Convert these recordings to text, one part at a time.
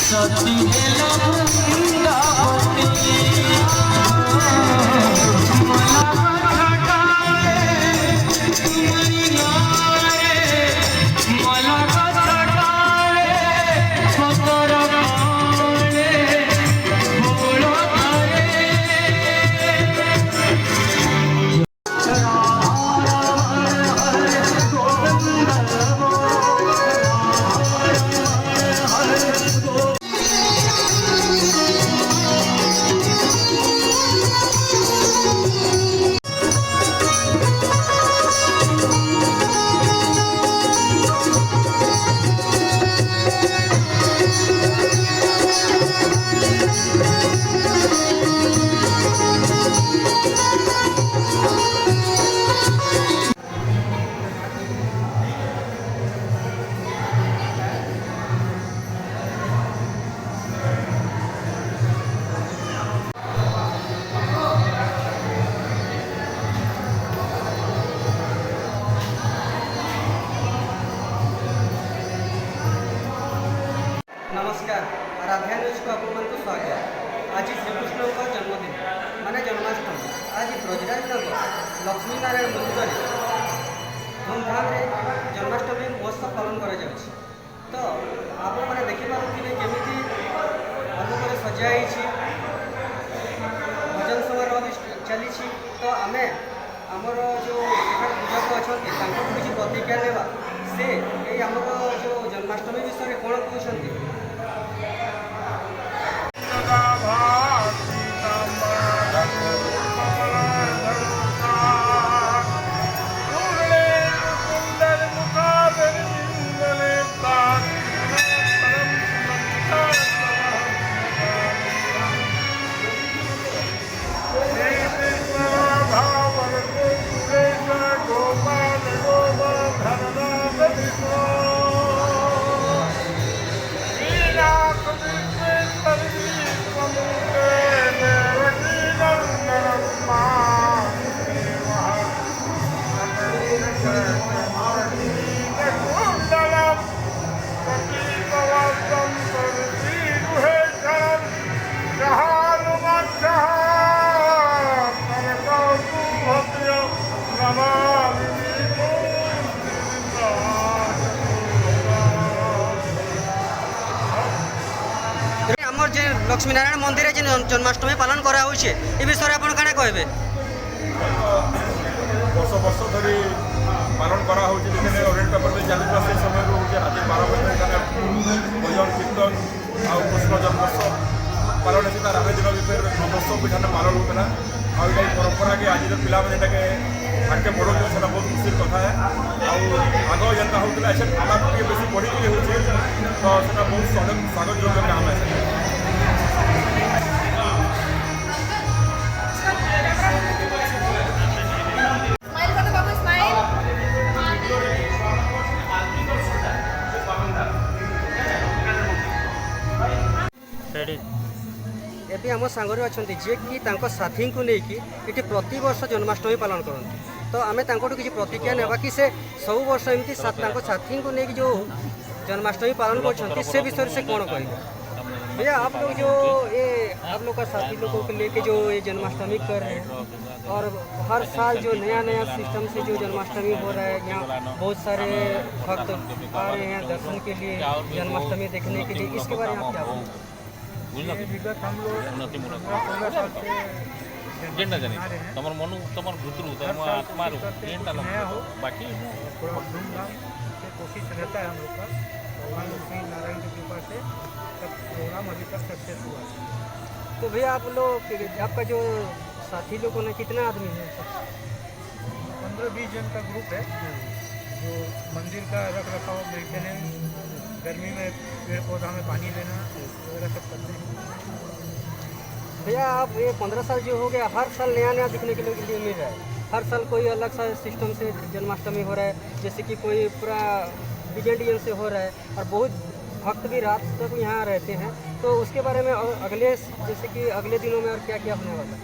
सती नमस्कार आराध्या न्यूज को आपको स्वागत। आज श्रीकृष्ण का जन्मदिन माने जन्माष्टमी आज ब्रजराज लक्ष्मी नारायण मंदिर धूमधाम जन्माष्टमी महोत्सव पालन कर तो आप मैंने देखिपे केमी आलोक सजाई भजन समारोह भी चली तो आम आमर जो पूजक अच्छा किसी प्रतिज्ञा नेवा से आमर जो जन्माष्टमी विषय कौन कहते लक्ष्मीनारायण मंदिर जन्माष्टमी पालन करा विषय आप कहते वर्ष वर्ष धरी पालन करा ओरिएंट पेपर में चलता से समय राति 12 बजे भजन कीर्तन आ कृष्ण जन्मोत्सव पालन होता तार आगे दिन भी फिर नवोत्सव भी पालन होता आई परंपरा के आज पिला मैंने आगे बढ़ो से बहुत खुशी कथा है आग जेनता होता है आगे बेस बढ़ी हो तो बहुत स्वागत योग्य काम है। एबी आम सांगरे अच्छा जे कि साथी को लेकिन ये प्रति वर्ष जन्माष्टमी पालन करती तो आम किसी प्रतिज्ञा नेबा कि से सब वर्ष एमती साथी को लेकिन जो जन्माष्टमी पालन कर से विषय से कौन कहेंगे भैया आप लोग जो ये आप लोग का साथी लोगों को लेके जो ये जन्माष्टमी कर रहे हैं और हर साल जो नया नया सिस्टम से जो जन्माष्टमी हो रहा है यहाँ बहुत सारे भक्त आ रहे हैं दर्शन के लिए जन्माष्टमी देखने के लिए इसके बारे में आप क्या विगत हम लोग 15 साल से जेंटा जानी तमर मनु तमर भीतर तम आत्मा जेंटा हो बाकी थोड़ा धूमधाम से कोशिश रहता है हम लोग का भगवान लक्ष्मी नारायण की कृपा से सब प्रोग्राम अभी तक सक्सेस हुआ है। तो भैया आप लोग आपका जो साथी लोगों ने कितना आदमी है 15-20 जन का ग्रुप है जो मंदिर का रख रखाव मेंटेनेंस गर्मी में पेड़ पौधा में पानी देना वगैरह सब करते हैं। भैया आप ये 15 साल जो हो गया हर साल नया नया दिखने के लिए मिल रहा है हर साल कोई अलग सा सिस्टम से जन्माष्टमी हो रहा है जैसे कि कोई पूरा डिजाइन से हो रहा है और बहुत भक्त भी रात तक यहाँ रहते हैं तो उसके बारे में अगले जैसे कि अगले दिनों में और क्या क्या होने वाला है।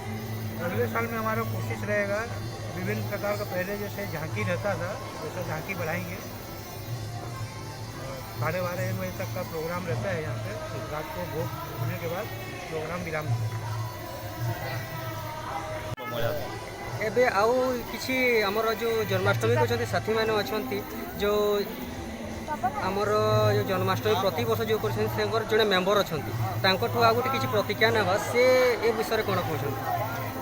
अगले साल में हमारा कोशिश रहेगा विभिन्न प्रकार का पहले जैसे झांकी रहता था वैसा झांकी बढ़ाएंगे 12:30 तक का प्रोग्राम रहता है यहाँ पे। रात को भोग होने के बाद प्रोग्राम विराम होता है। मजा ଏବେ ଆଉ କିଛି ଆମର ଯେଉଁ ଜନ୍ମାଷ୍ଟମୀ କରୁଛନ୍ତି ସାଥୀମାନେ ଅଛନ୍ତି ଯେଉଁ ଆମର ଯେଉଁ ଜନ୍ମାଷ୍ଟମୀ ପ୍ରତିବର୍ଷ ଯେଉଁ କରୁଛନ୍ତି ତାଙ୍କର ଜଣେ ମେମ୍ବର ଅଛନ୍ତି ତାଙ୍କଠୁ ଆଉ ଗୋଟେ କିଛି ପ୍ରତିକ୍ରିୟା ନେବା ସେ ଏ ବିଷୟରେ କ'ଣ କହୁଛନ୍ତି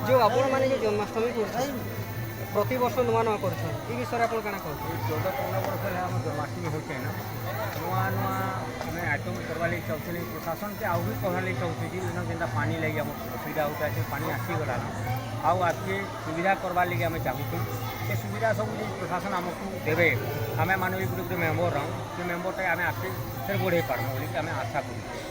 ଯେଉଁ ଆପଣମାନେ ଯେଉଁ ଜନ୍ମାଷ୍ଟମୀ କରୁଛନ୍ତି ପ୍ରତିବର୍ଷ ନୂଆ ନୂଆ କରୁଛନ୍ତି ଏ ବିଷୟରେ ଆପଣ କ'ଣ କହୁଛନ୍ତି? 14-15 ବର୍ଷ ହେଲା ଆମ ଜନ୍ମାଷ୍ଟମୀ ହେଉଛି ନା ନୂଆ ନୂଆ ଆମେ ଆଇଟମ୍ କରବାର୍ ଲାଗି ଚାହୁଁଥିଲି। ପ୍ରଶାସନକେ ଆଉ ବି କହିବାର୍ ଲାଗି ଚାହୁଁଛି ଯେ ଇନ ଯେନ୍ତା ପାଣି ଲାଗି ଆମର ଅସୁବିଧା ହେଉଥିଲା ସେ ପାଣି ଆସିଗଲା ଆଉ ଆଗକେ ସୁବିଧା କରବାର୍ ଲାଗି ଆମେ ଚାହୁଁଛୁ। ସେ ସୁବିଧା ସବୁ ଯେ ପ୍ରଶାସନ ଆମକୁ ଦେବେ ଆମେ ମାନେ ବି ଗୋଟେ ମେମ୍ବର ରହୁ ସେ ମେମ୍ବରଟା ଆମେ ଆଗକେ ଫେର୍ ବଢ଼େଇ ପାରମୁ ବୋଲିକି ଆମେ ଆଶା କରୁଛୁ।